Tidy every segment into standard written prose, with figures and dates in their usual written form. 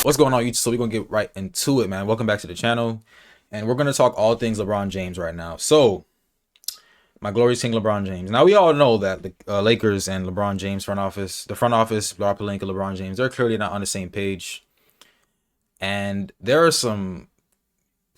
What's going on, YouTube? So we're gonna get right into it, man. Welcome back to the channel, and we're gonna talk all things LeBron James right now. So, my glorious king, LeBron James. Now we all know that the Lakers and LeBron James the front office, Rob Pelinka, LeBron James, they're clearly not on the same page, and there are some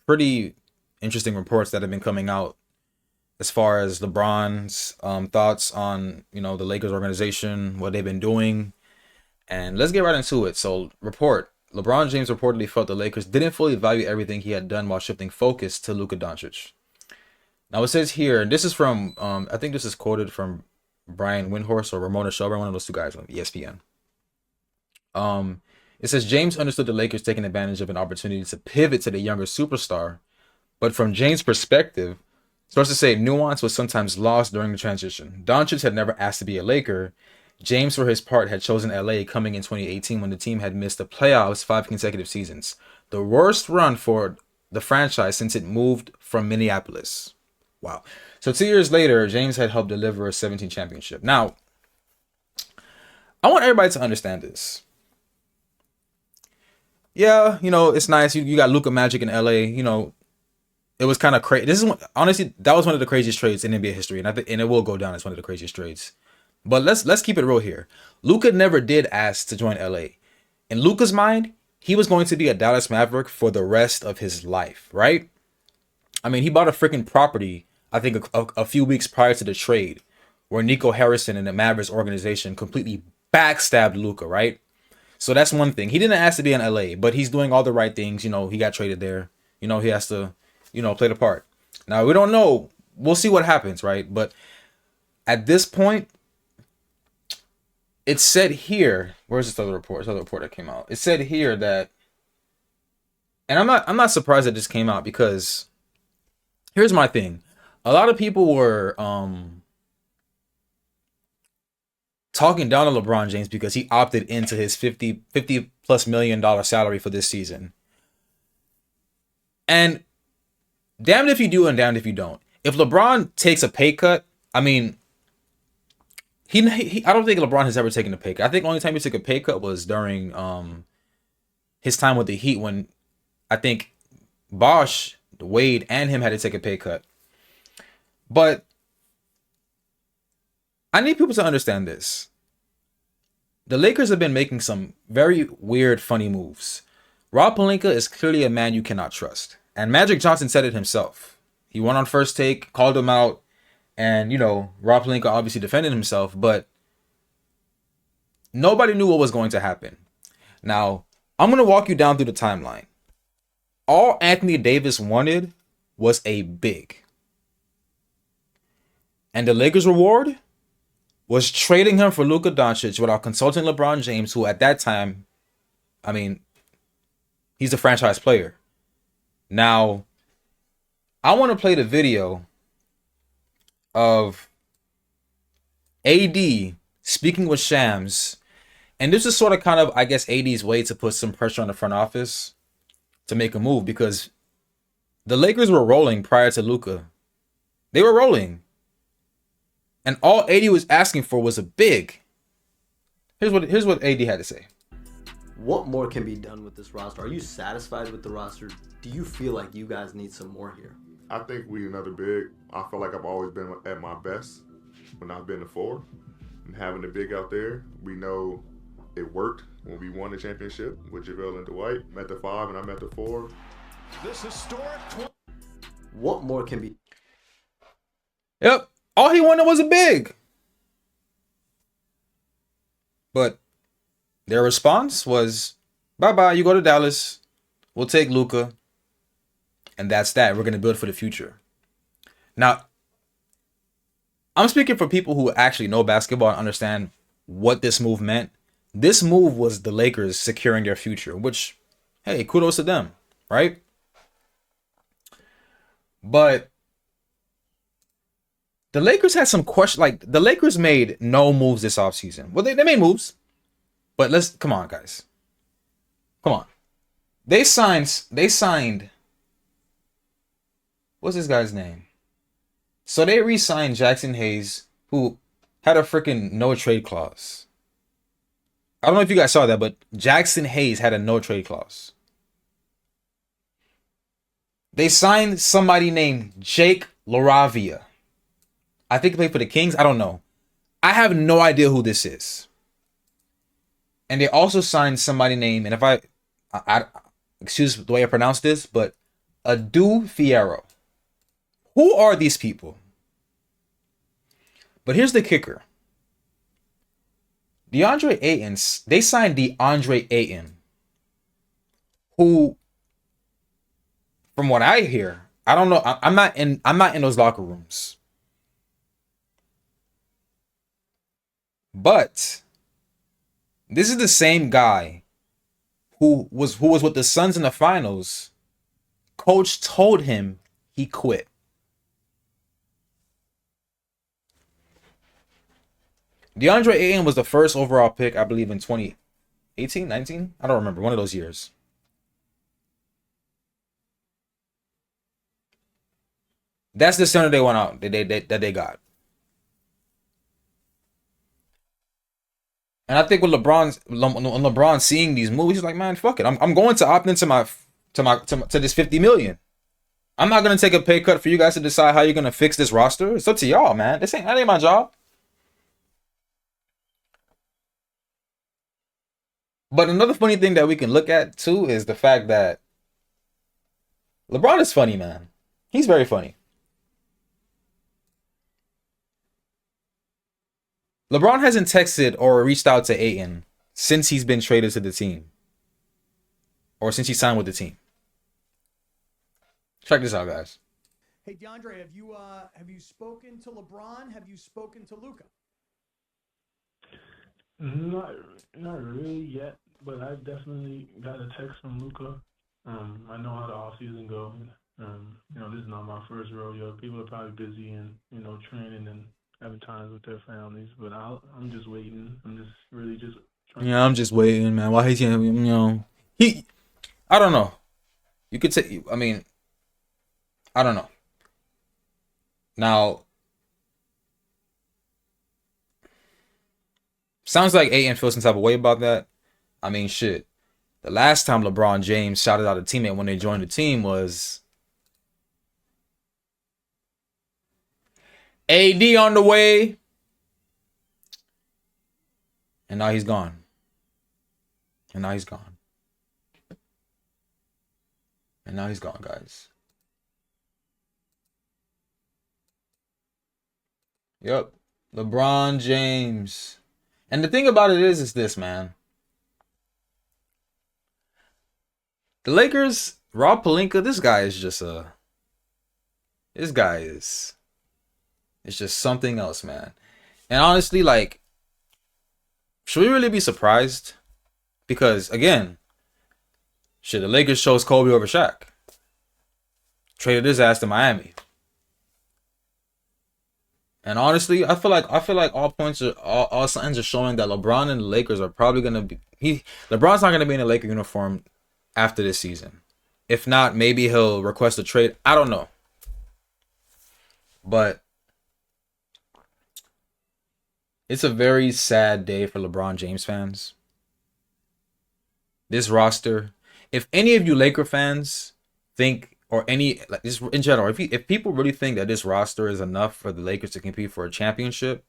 pretty interesting reports that have been coming out as far as LeBron's thoughts on the Lakers organization, what they've been doing, and let's get right into it. So, LeBron James reportedly felt the Lakers didn't fully value everything he had done while shifting focus to Luka Doncic. Now it says here, and this is from, I think this is quoted from Brian Windhorst or Ramona Shelburne, one of those two guys on ESPN. It says James understood the Lakers taking advantage of an opportunity to pivot to the younger superstar, but from James' perspective, sources say nuance was sometimes lost during the transition. Doncic had never asked to be a Laker. James, for his part, had chosen LA coming in 2018 when the team had missed the playoffs 5 consecutive seasons. The worst run for the franchise since it moved from Minneapolis. Wow. So 2 years later, James had helped deliver a 17 championship. Now, I want everybody to understand this. Yeah, it's nice. You got Luka Magic in LA. It was kind of crazy. Honestly, that was one of the craziest trades in NBA history, and and it will go down as one of the craziest trades. But let's keep it real here. Luka never did ask to join LA. In Luka's mind, he was going to be a Dallas Maverick for the rest of his life, right? I mean, he bought a freaking property, I think a few weeks prior to the trade, where Nico Harrison and the Mavericks organization completely backstabbed Luka, right? So that's one thing. He didn't ask to be in LA, but he's doing all the right things. He got traded there. He has to, play the part. Now, we don't know. We'll see what happens, right? But at this point, it said here, where's this other report? This other report that came out. It said here that, and I'm not surprised that this came out, because here's my thing. A lot of people were talking down on LeBron James because he opted into his $50 plus million salary for this season. And damned if you do and damned if you don't. If LeBron takes a pay cut, I mean, I don't think LeBron has ever taken a pay cut. I think the only time he took a pay cut was during his time with the Heat, when I think Bosh, Wade, and him had to take a pay cut. But I need people to understand this. The Lakers have been making some very weird, funny moves. Rob Pelinka is clearly a man you cannot trust. And Magic Johnson said it himself. He went on First Take, called him out, and, Rob Pelinka obviously defended himself, but nobody knew what was going to happen. Now, I'm going to walk you down through the timeline. All Anthony Davis wanted was a big. And the Lakers' reward was trading him for Luka Doncic without consulting LeBron James, who at that time, I mean, he's a franchise player. Now, I want to play the video of AD speaking with Shams, and this is sort of kind of, I guess, AD's way to put some pressure on the front office to make a move, because the Lakers were rolling prior to Luka. They were rolling, and all AD was asking for was a big. Here's what AD had to say. What more can be done with this roster? Are you satisfied with the roster? Do you feel like you guys need some more here? I think we need another big. I feel like I've always been at my best when I've been the 4. And having the big out there, we know it worked when we won the championship with JaVale and Dwight. I'm at the 5 and I'm at the 4. This historic. What more can be? Yep. All he wanted was a big. But their response was, bye-bye, you go to Dallas. We'll take Luka. And that's that. We're going to build for the future. Now, I'm speaking for people who actually know basketball and understand what this move meant. This move was the Lakers securing their future, which, hey, kudos to them, right? But the Lakers had some question. Like, the Lakers made no moves this offseason. Well, they made moves. But come on, guys. Come on. They signed, what's this guy's name? So they re-signed Jackson Hayes, who had a freaking no trade clause. I don't know if you guys saw that, but Jackson Hayes had a no trade clause. They signed somebody named Jake LaRavia. I think he played for the Kings. I don't know. I have no idea who this is. And they also signed somebody named, and if I excuse the way I pronounce this, but Adu Fierro. Who are these people? But here's the kicker. DeAndre Ayton, they signed DeAndre Ayton, who, from what I hear, I don't know. I'm not in those locker rooms. But this is the same guy who was with the Suns in the finals. Coach told him he quit. DeAndre Ayton was the first overall pick, I believe, in 2018, 19? I don't remember. One of those years. That's the center they went out that they got. And I think with LeBron seeing these moves, he's like, man, fuck it. I'm going to opt into to this 50 million. I'm not gonna take a pay cut for you guys to decide how you're gonna fix this roster. It's up to y'all, man. That ain't my job. But another funny thing that we can look at too is the fact that LeBron is funny, man. He's very funny. LeBron hasn't texted or reached out to Ayton since he's been traded to the team. Or since he signed with the team. Check this out, guys. Hey, DeAndre, have you spoken to LeBron? Have you spoken to Luka? Not really yet, but I definitely got a text from Luca. I know how the off season goes. This is not my first rodeo. People are probably busy and training and having times with their families, but I'm just waiting. I'm just really just trying. Yeah, I'm just waiting, man. Why he's I don't know. You could say, I mean, I don't know. Now, sounds like Ayton feels some type of way about that. I mean, shit. The last time LeBron James shouted out a teammate when they joined the team was AD on the way. And now he's gone. And now he's gone. And now he's gone, guys. Yep. LeBron James. And the thing about it is this, man. The Lakers, Rob Pelinka, this guy is just it's just something else, man. And honestly, like, should we really be surprised? Because, again, shit, the Lakers chose Kobe over Shaq. Traded his ass to Miami. And honestly, I feel like all signs are showing that LeBron and the Lakers are probably gonna be LeBron's not gonna be in a Laker uniform after this season. If not, maybe he'll request a trade. I don't know. But it's a very sad day for LeBron James fans. This roster, if any of you Laker fans think, or any, like, just in general, if people really think that this roster is enough for the Lakers to compete for a championship,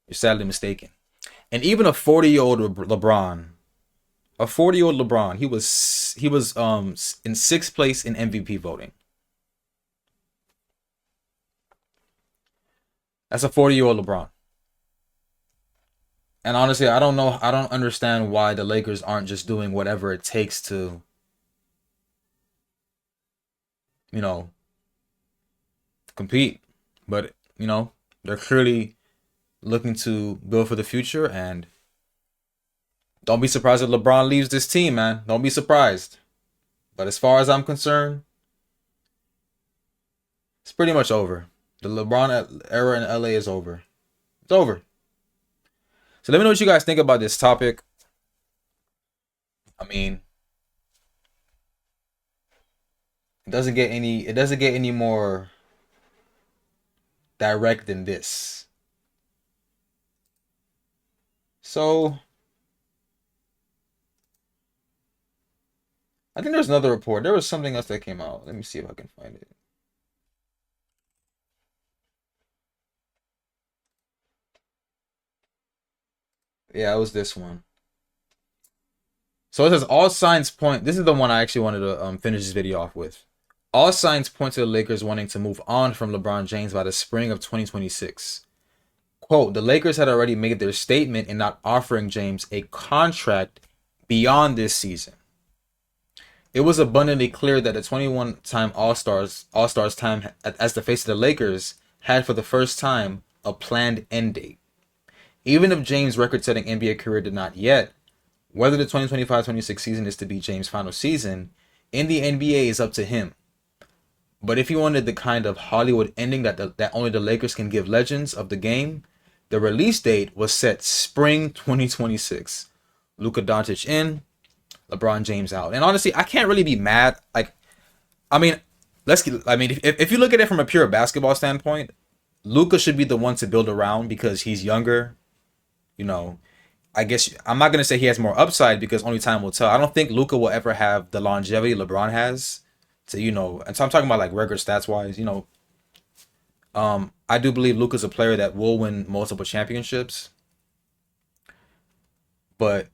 you're sadly mistaken. And even a 40-year-old LeBron, he was in 6th place in MVP voting. That's a 40-year-old LeBron. And honestly, I don't understand why the Lakers aren't just doing whatever it takes to, compete. But, they're clearly looking to build for the future, and don't be surprised if LeBron leaves this team, man. Don't be surprised. But as far as I'm concerned, it's pretty much over. The LeBron era in LA is over. It's over. So let me know what you guys think about this topic. I mean, it doesn't get any more direct than this. So I think there's another report. There was something else that came out. Let me see if I can find it. Yeah, it was this one. So it says all signs point. This is the one I actually wanted to finish this video off with. All signs point to the Lakers wanting to move on from LeBron James by the spring of 2026. Quote, the Lakers had already made their statement in not offering James a contract beyond this season. It was abundantly clear that the 21-time All-Stars time as the face of the Lakers had for the first time a planned end date. Even if James' record-setting NBA career did not yet, whether the 2025-26 season is to be James' final season in the NBA is up to him. But if he wanted the kind of Hollywood ending that only the Lakers can give legends of the game, the release date was set spring 2026. Luka Doncic in, LeBron James out. And honestly, I can't really be mad. Like, I mean, if you look at it from a pure basketball standpoint, Luka should be the one to build around because he's younger. You know, I guess I'm not gonna say he has more upside because only time will tell. I don't think Luka will ever have the longevity LeBron has. To, you know, and so I'm talking about like record stats wise. You know, I do believe Luka's a player that will win multiple championships, but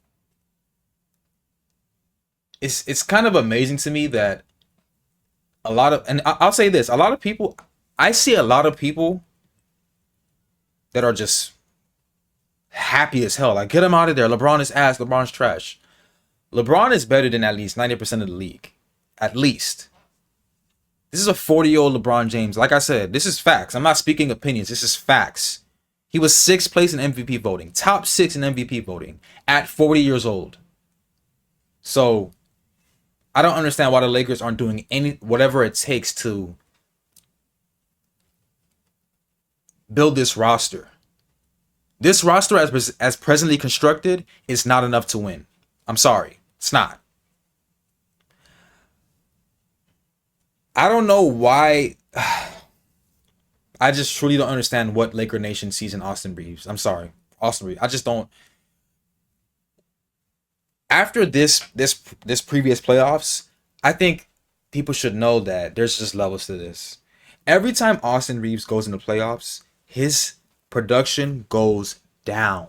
it's kind of amazing to me that I'll say this, a lot of people, I see a lot of people that are just happy as hell. Like, get him out of there. LeBron is ass. LeBron's trash. LeBron is better than at least 90% of the league. At least. This is a 40-year-old LeBron James. Like I said, this is facts. I'm not speaking opinions. This is facts. He was 6th place in MVP voting. Top 6 in MVP voting at 40 years old. So, I don't understand why the Lakers aren't doing whatever it takes to build this roster. This roster, as presently constructed, is not enough to win. I'm sorry. It's not. I don't know why. I just truly don't understand what Laker Nation sees in Austin Reeves. I'm sorry. Austin Reeves. I just don't. After this previous playoffs, I think people should know that there's just levels to this. Every time Austin Reeves goes into playoffs, his production goes down.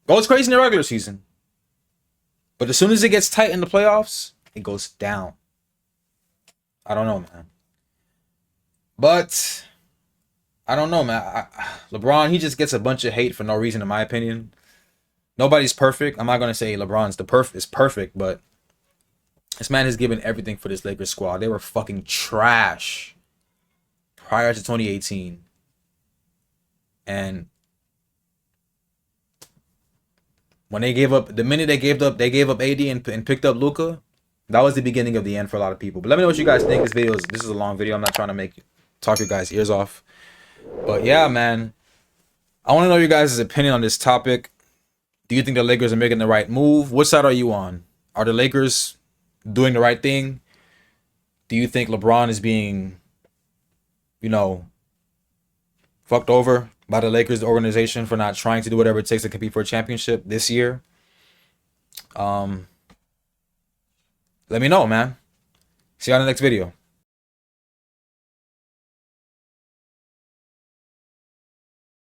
Goes crazy in the regular season. But as soon as it gets tight in the playoffs, it goes down. I don't know, man. But I don't know, man. LeBron, he just gets a bunch of hate for no reason, in my opinion. Nobody's perfect. I'm not going to say LeBron's is perfect, but this man has given everything for this Lakers squad. They were fucking trash prior to 2018. And when they gave up, the minute they gave up AD and picked up Luka, that was the beginning of the end for a lot of people. But let me know what you guys think. This is a long video. I'm not trying to talk your guys' ears off. But yeah, man. I want to know your guys' opinion on this topic. Do you think the Lakers are making the right move? What side are you on? Are the Lakers doing the right thing? Do you think LeBron is being, fucked over by the Lakers organization for not trying to do whatever it takes to compete for a championship this year? Let me know, man. See you on the next video.